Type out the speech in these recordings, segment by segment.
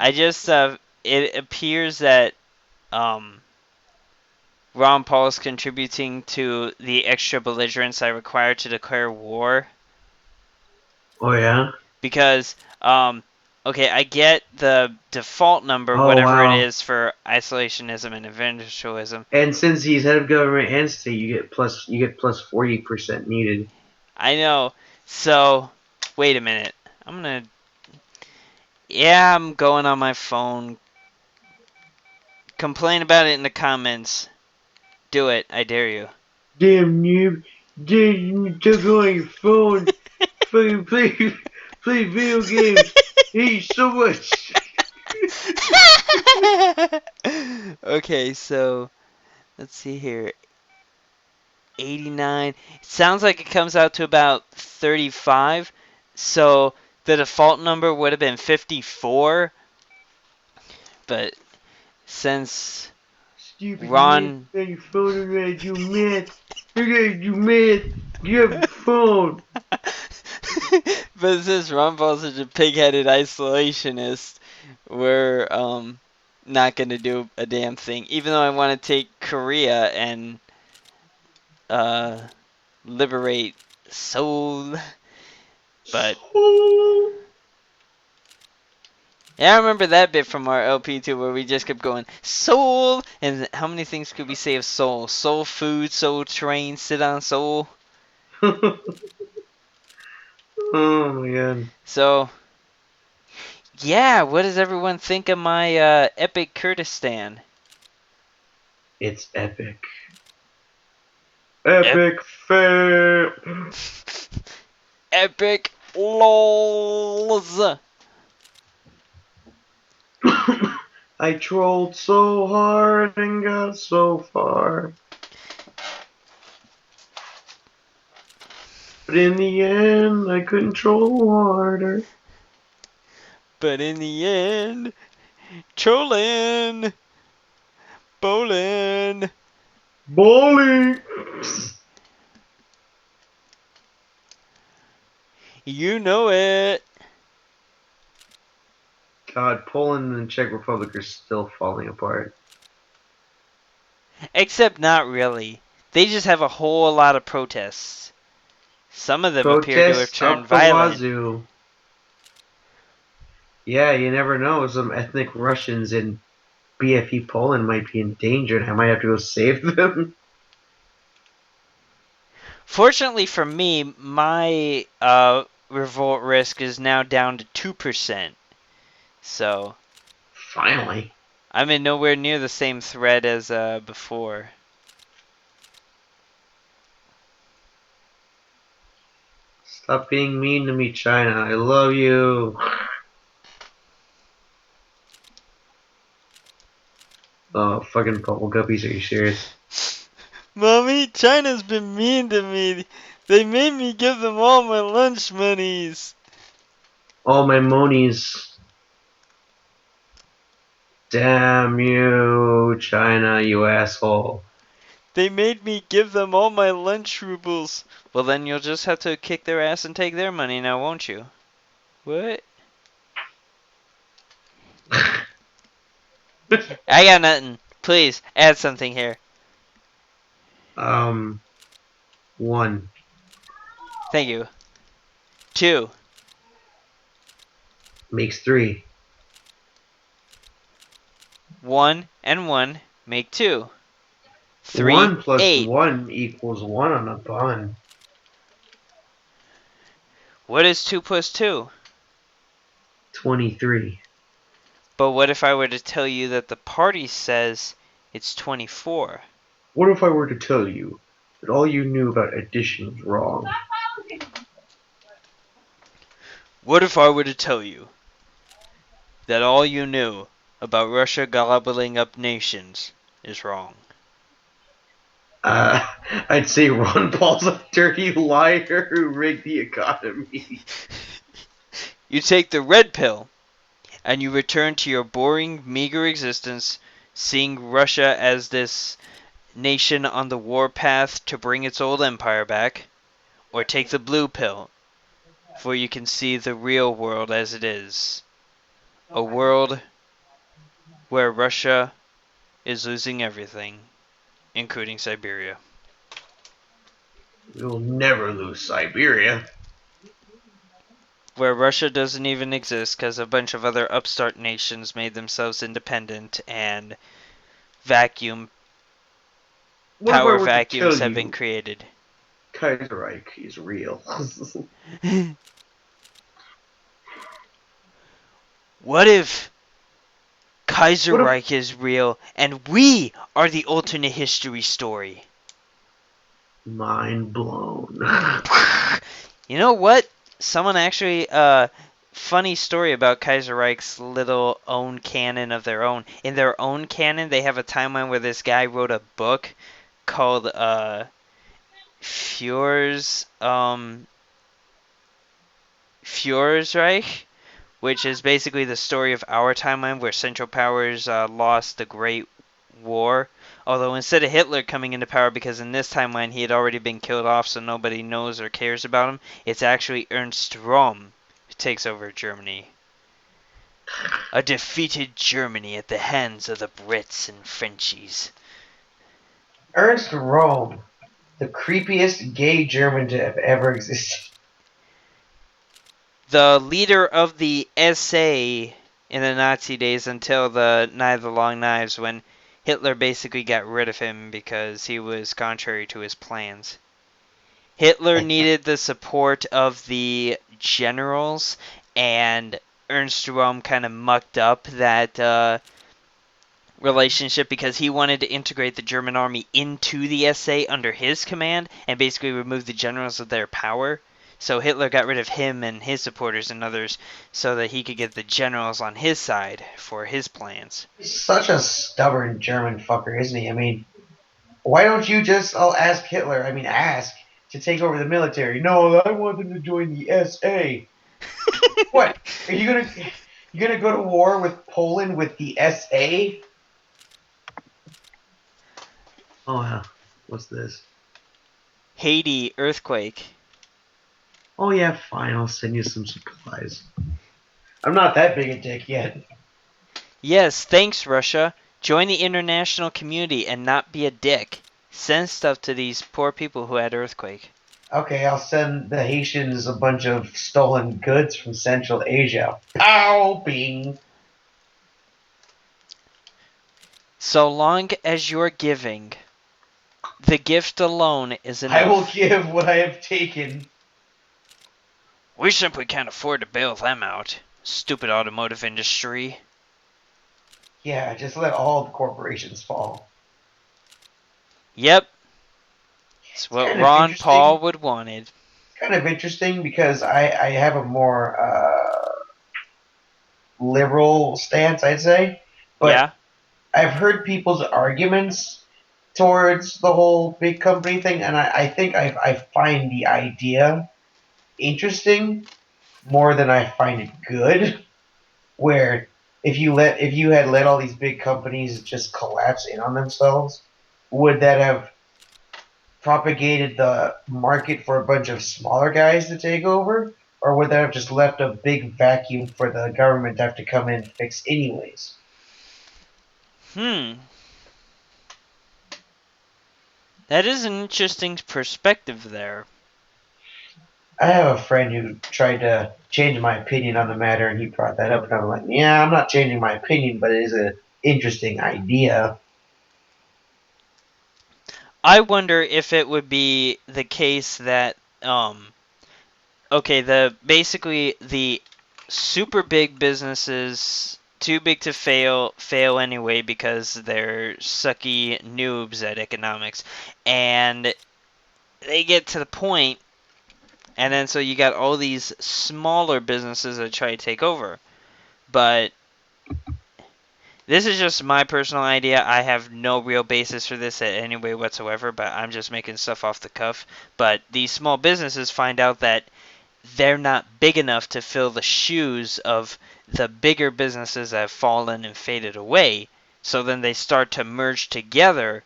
I just it appears that um Ron Paul is contributing to the extra belligerence I require to declare war Oh yeah. because okay, I get the default number, Oh whatever it wow. is for isolationism and eventualism. And since he's head of government and state, you get plus 40% needed. I know. So, wait a minute. I'm gonna. Yeah, I'm going on my phone. Complain about it in the comments. Do it. I dare you. Damn noob. Damn, you took on your phone. Fucking play video games. Hate so much. Okay, so let's see here. 89. It sounds like it comes out to about 35. So the default number would have been 54. But since Stupid noob Ron. on your phone and ready to do math. I gotta do math. Get off the phone. But since Ron Paul's such a pig-headed isolationist, we're not gonna do a damn thing. Even though I want to take Korea and uh liberate Seoul, but So yeah, I remember that bit from our LP too, where we just kept going Seoul, and how many things could we say of Seoul? Seoul food, Seoul train, sit on Seoul. oh my god. So yeah, what does everyone think of my epic Kurdistan? It's epic. Ep- Epic fail. Epic lols. I trolled so hard and got so far. But in the end, I couldn't troll harder. But in the end, trolling, bowling, Bowling! you know it. God, Poland and Czech Republic are still falling apart. Except not really. They just have a whole lot of protests. Some of them appear to have Protests turned up the violent. wazoo. Yeah, you never know. Some ethnic Russians in BFE Poland might be in danger and I might have to go save them. Fortunately for me, my revolt risk is now down to 2%. So Finally. I'm in nowhere near the same thread as before. Stop being mean to me, China. I love you. Oh, fucking bubble guppies, are you serious? Mommy, China's been mean to me. They made me give them all my lunch monies. All my monies. Damn you, China, you asshole. They made me give them all my lunch rubles. Well, then you'll just have to kick their ass and take their money now, won't you? What? I got nothing. Please, add something here. um, one Thank you. 2. makes three. 1 and 1 make 2. 3, One plus 8. one equals one on a bun. What is 2 plus 2? 23. But what if I were to tell you that the party says it's 24? What if I were to tell you that all you knew about addition was wrong? What if I were to tell you that all you knew about Russia gobbling up nations is wrong? Uh, I'd say Ron Paul's a dirty liar who rigged the economy. You take the red pill and you return to your boring, meager existence, seeing Russia as this nation on the warpath to bring its old empire back, or take the blue pill, for you can see the real world as it is. A world where Russia is losing everything, including Siberia. We'll never lose Siberia. Where Russia doesn't even exist because a bunch of other upstart nations made themselves independent and vacuum What if I power were to vacuums tell have been you created. Kaiserreich is real? What if What if Kaiserreich is real and we are the alternate history story? mind blown? You know what? Someone actually, funny story about Kaiserreich's little own canon of their own. In their own canon, they have a timeline where this guy wrote a book called, Führer's, Führerreich, which is basically the story of our timeline where Central Powers lost the Great War. Although instead of Hitler coming into power, because in this timeline he had already been killed off, so nobody knows or cares about him, it's actually Ernst Röhm who takes over Germany. A defeated Germany at the hands of the Brits and Frenchies. Ernst Röhm, the creepiest gay German to have ever existed. The leader of the SA in the Nazi days until the Night of the Long Knives, when Hitler basically got rid of him because he was contrary to his plans. Hitler needed the support of the generals, and Ernst Röhm kind of mucked up that relationship because he wanted to integrate the German army into the SA under his command and basically remove the generals of their power. So Hitler got rid of him and his supporters and others so that he could get the generals on his side for his plans. He's such a stubborn German fucker, isn't he? I mean, why don't you just, I'll ask Hitler, I mean, ask to take over the military? No, I want them to join the SA. What? Are you gonna go to war with Poland with the SA? Oh, yeah. What's this? Haiti earthquake. Oh, yeah, fine. I'll send you some supplies. I'm not that big a dick yet. Yes, thanks, Russia. Join the international community and not be a dick. Send stuff to these poor people who had earthquake. Okay, I'll send the Haitians a bunch of stolen goods from Central Asia. Pow! Bing! So long as you're giving, the gift alone is I will enough. give what I have taken. We simply can't afford to bail them out. Stupid automotive industry. Yeah, just let all the corporations fall. Yep, it's It's what kind of Ron interesting. Paul would wanted. Kind of interesting because I have a more liberal stance, I'd say. But Yeah? I've heard people's arguments towards the whole big company thing, and I think I find the idea interesting more than I find it good. Where if you had let all these big companies just collapse in on themselves, would that have propagated the market for a bunch of smaller guys to take over? Or would that have just left a big vacuum for the government to have to come in and fix anyways? Hmm. That is an interesting perspective there. I have a friend who tried to change my opinion on the matter, and he brought that up, and I'm like, yeah, I'm not changing my opinion, but it is an interesting idea. I wonder if it would be the case that okay, the basically the super big businesses too big to fail anyway because they're sucky noobs at economics, and they get to the point, and then so you got all these smaller businesses that try to take over. But this is just my personal idea. I have no real basis for this in any way whatsoever, but I'm just making stuff off the cuff. But these small businesses find out that they're not big enough to fill the shoes of the bigger businesses that have fallen and faded away. So then they start to merge together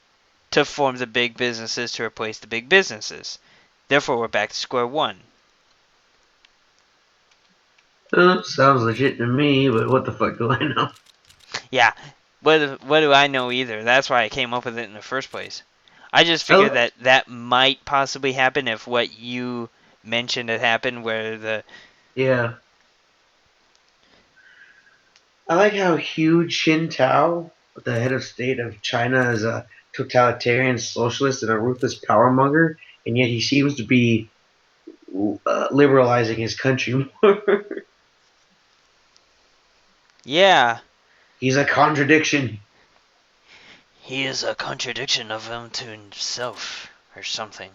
to form the big businesses to replace the big businesses. Therefore, we're back to square one. Sounds legit to me, but what the fuck do I know? Yeah, what do I know either? That's why I came up with it in the first place. I just figured Oh, that that might possibly happen if what you mentioned had happened, where the yeah. I like how Hu Jintao, the head of state of China, is a totalitarian socialist and a ruthless power monger, and yet he seems to be liberalizing his country more. yeah, He's a contradiction. he is a contradiction of him to himself or something.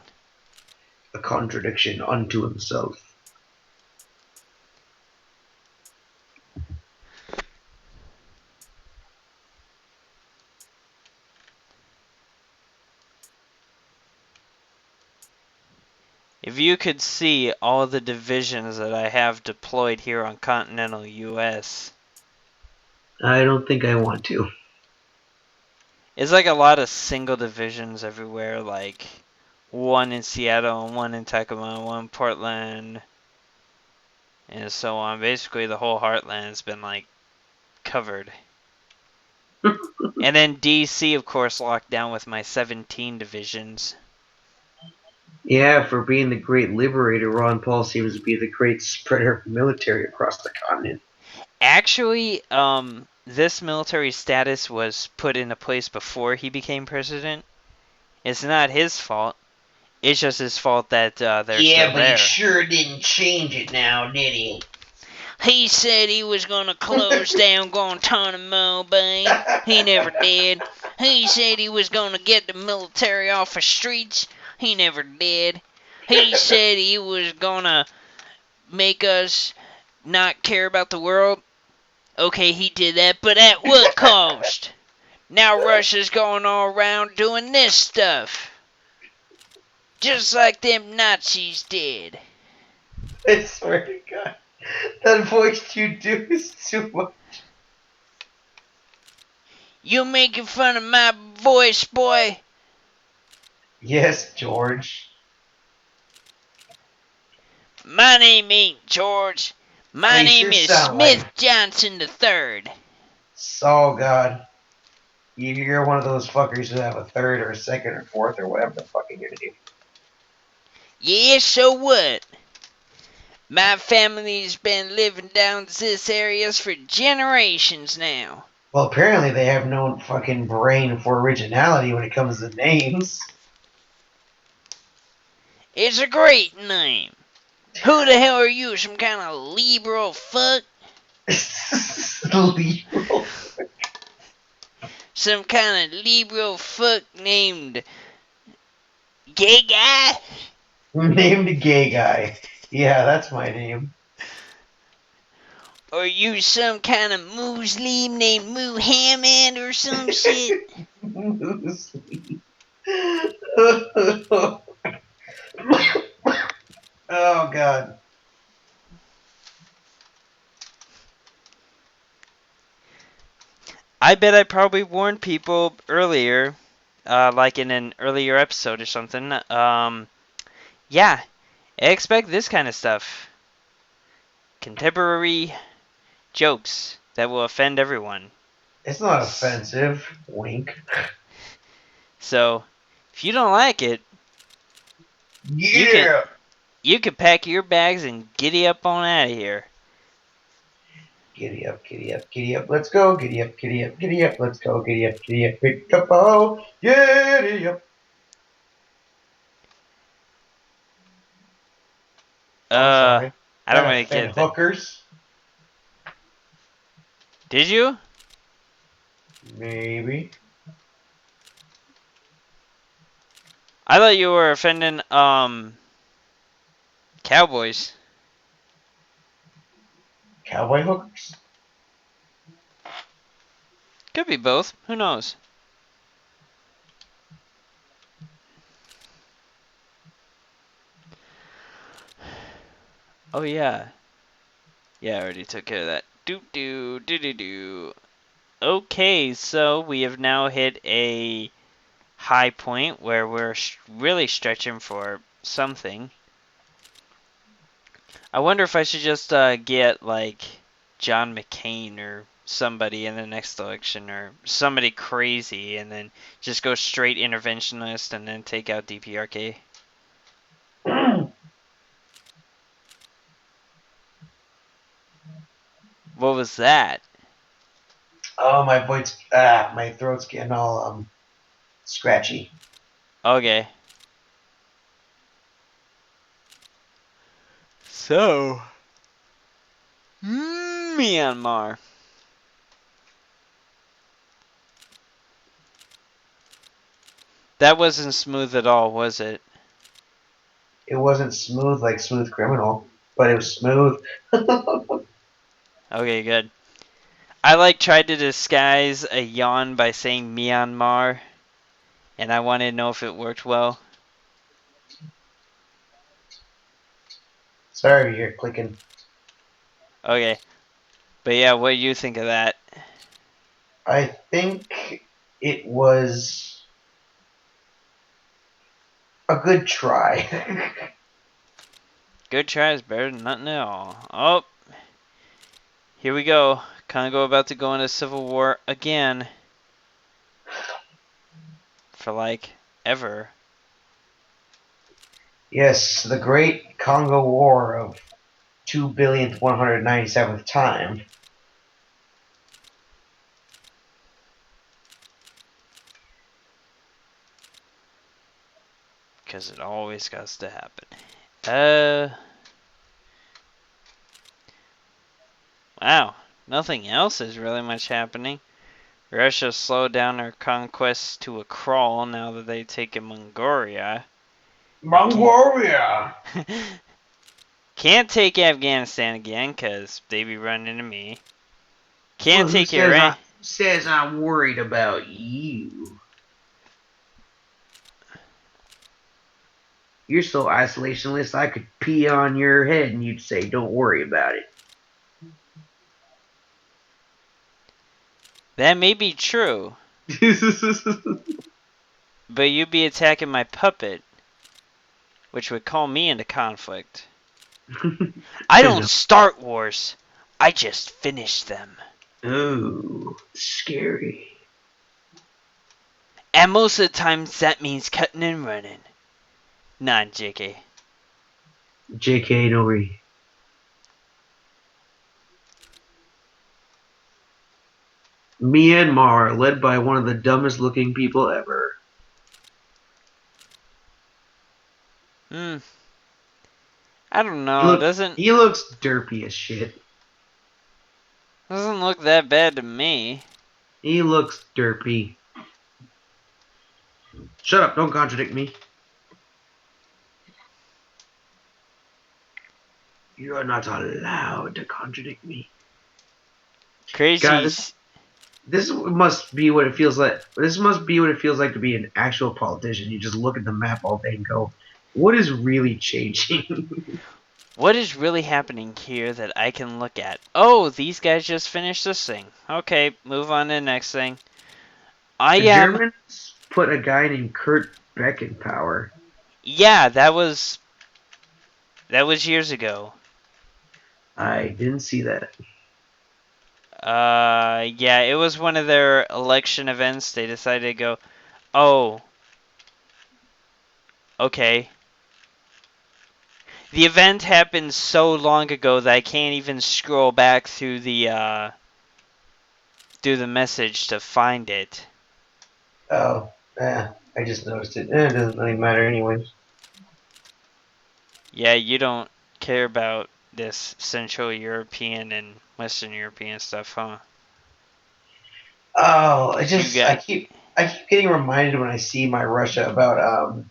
A contradiction unto himself. If you could see all the divisions that I have deployed here on continental US, I don't think I want to. it's like a lot of single divisions everywhere, like one in Seattle, one in Tacoma, one in Portland, and so on. Basically, the whole heartland's been like covered. And then DC, of course, locked down with my 17 divisions. Yeah, for being the great liberator, Ron Paul seems to be the great spreader of military across the continent. Actually, this military status was put into place before he became president. It's not his fault. It's just his fault that they're Yeah, still but he there. sure didn't change it now, did he? He said he was gonna close down Guantanamo Bay. He never did. He said he was gonna get the military off the streets. He never did. He said he was gonna make us not care about the world. Okay, he did that, but at what cost? Now Russia's going all around doing this stuff. Just like them Nazis did. I swear to God. That voice you do is too much. You making fun of my voice, boy? Yes, George. My name ain't George. My They name sure is sound Smith like. Johnson the Third. Oh, God. You're one of those fuckers who have a third or a second or fourth or whatever the fuck you're gonna do. Yeah, so what? My family's been living down this areas for generations now. Well, apparently they have no fucking brain for originality when it comes to names. It's a great name. Who the hell are you, some kind of liberal fuck? Liberal. Some kind of liberal fuck named Gay Guy? Named gay guy. Yeah, that's my name. Or you some kind of Muslim named Muhammad or some shit? Oh, God. I bet I probably warned people earlier, like in an earlier episode or something. Yeah, expect this kind of stuff. Contemporary jokes that will offend everyone. It's not offensive. Wink. So, if you don't like it, you can Yeah! you can pack your bags and giddy up on out of here. Giddy up, giddy up, giddy up, let's go. Giddy up, giddy up, giddy up, let's go. Giddy up, pick up, oh, giddy up. I'm Uh, sorry. I don't That really offend get that. hookers? Did you? Maybe. I thought you were offending cowboys. Cowboy hookers? Could be both. Who knows? Oh yeah. Yeah, I already took care of that. Do. Okay, so we have now hit a high point where we're really stretching for something. I wonder if I should just get like John McCain or somebody in the next election or somebody crazy and then just go straight interventionist and then take out DPRK. What was that? Oh, my throat's getting all scratchy. Okay. So, Myanmar. That wasn't smooth at all, was it? It wasn't smooth like Smooth Criminal, but it was smooth. Okay, good. I tried to disguise a yawn by saying Myanmar, and I wanted to know if it worked well. Sorry, you're clicking. Okay, but yeah, what do you think of that? I think it was a good try. Good try is better than nothing at all. Oh, here we go. Congo about to go into civil war again. For ever. Yes, the Great Congo War of 2,197th time. Because it always got to happen. Wow. Nothing else is really much happening. Russia slowed down their conquests to a crawl now that they've taken Mongolia. Mongolia! Can't take Afghanistan again because they be running into me. Well, Can't who take says Iran. I'm worried about you? You're so isolationist, I could pee on your head and you'd say, don't worry about it. That may be true, but you'd be attacking my puppet, which would call me into conflict. I don't start wars, I just finish them. Ooh, scary. And most of the times that means cutting and running. Not JK. JK, no worry. Myanmar, led by one of the dumbest looking people ever. I don't know. Doesn't He looks derpy as shit. look that bad to me. He looks derpy. Shut up, don't contradict me. You are not allowed to contradict me. Crazy. God, this must be what it feels like. This must be what it feels like to be an actual politician. You just look at the map all day and go, "What is really changing?" What is really happening here that I can look at? Oh, these guys just finished this thing. Okay, move on to the next thing. I The am. Germans put a guy named Kurt Beck in power. Yeah, that was years ago. I didn't see that. Yeah, it was one of their election events. They decided to go, oh, okay. The event happened so long ago that I can't even scroll back through the message to find it. Oh, I just noticed it. It doesn't really matter anyways. Yeah, you don't care about this Central European and Western European stuff, huh? Oh, You got I keep getting reminded when I see my Russia about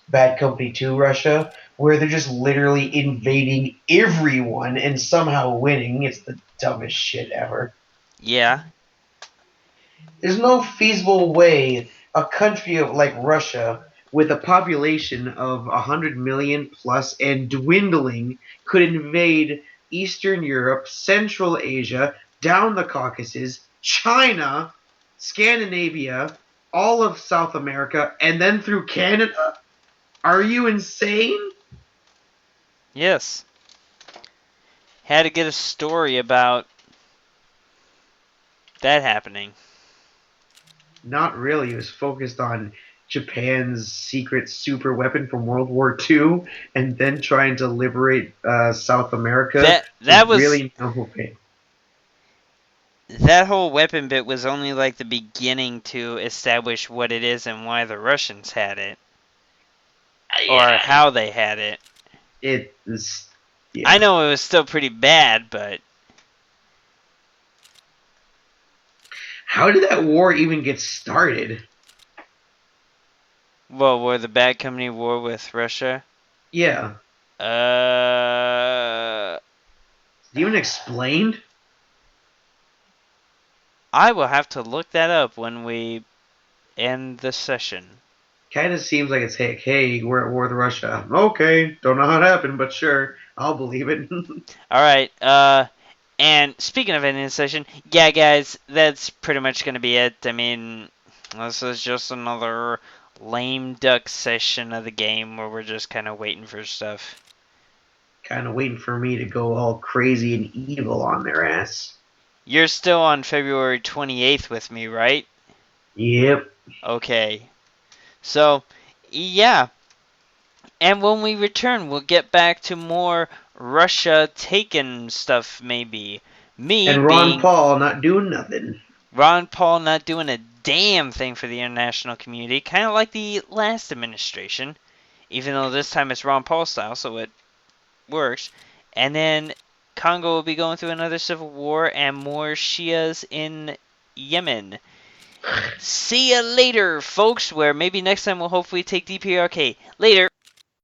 Bad Company 2 Russia, where they're just literally invading everyone and somehow winning. It's the dumbest shit ever. yeah, There's no feasible way a country like Russia, with a population of 100 million plus and dwindling, could invade Eastern Europe, Central Asia, down the Caucasus, China, Scandinavia, all of South America, and then through Canada. Are you insane? yes. Had to get a story about that happening. Not really. It was focused on Japan's secret super weapon from World War II, and then trying to liberate South America That with was really no pain. that whole weapon bit was only like the beginning to establish what it is and why the Russians had it or Yeah, how they had it. it was. I Yeah. know it was still pretty bad, but How did that war even get started? well, were the bad company war with Russia? Yeah. Uh, Is it even explained? I will have to look that up when we end the session. Kind of seems like it's hey, we're at war with Russia. Okay, don't know how it happened, but sure, I'll believe it. All right. And speaking of ending the session, yeah, guys, that's pretty much gonna be it. I mean, this is just another lame duck session of the game where we're just kind of waiting for stuff. Kind of waiting for me to go all crazy and evil on their ass. You're still on February 28th with me, right? Yep. Okay. So, yeah. And when we return, we'll get back to more Russia taken stuff, maybe. Me And Ron being Paul not doing nothing. Ron Paul not doing a damn thing for the international community, kind of like the last administration, even though this time it's Ron Paul style, so it works. And then Congo will be going through another civil war and more Shias in Yemen. See ya later, folks, where maybe next time we'll hopefully take DPRK. Later.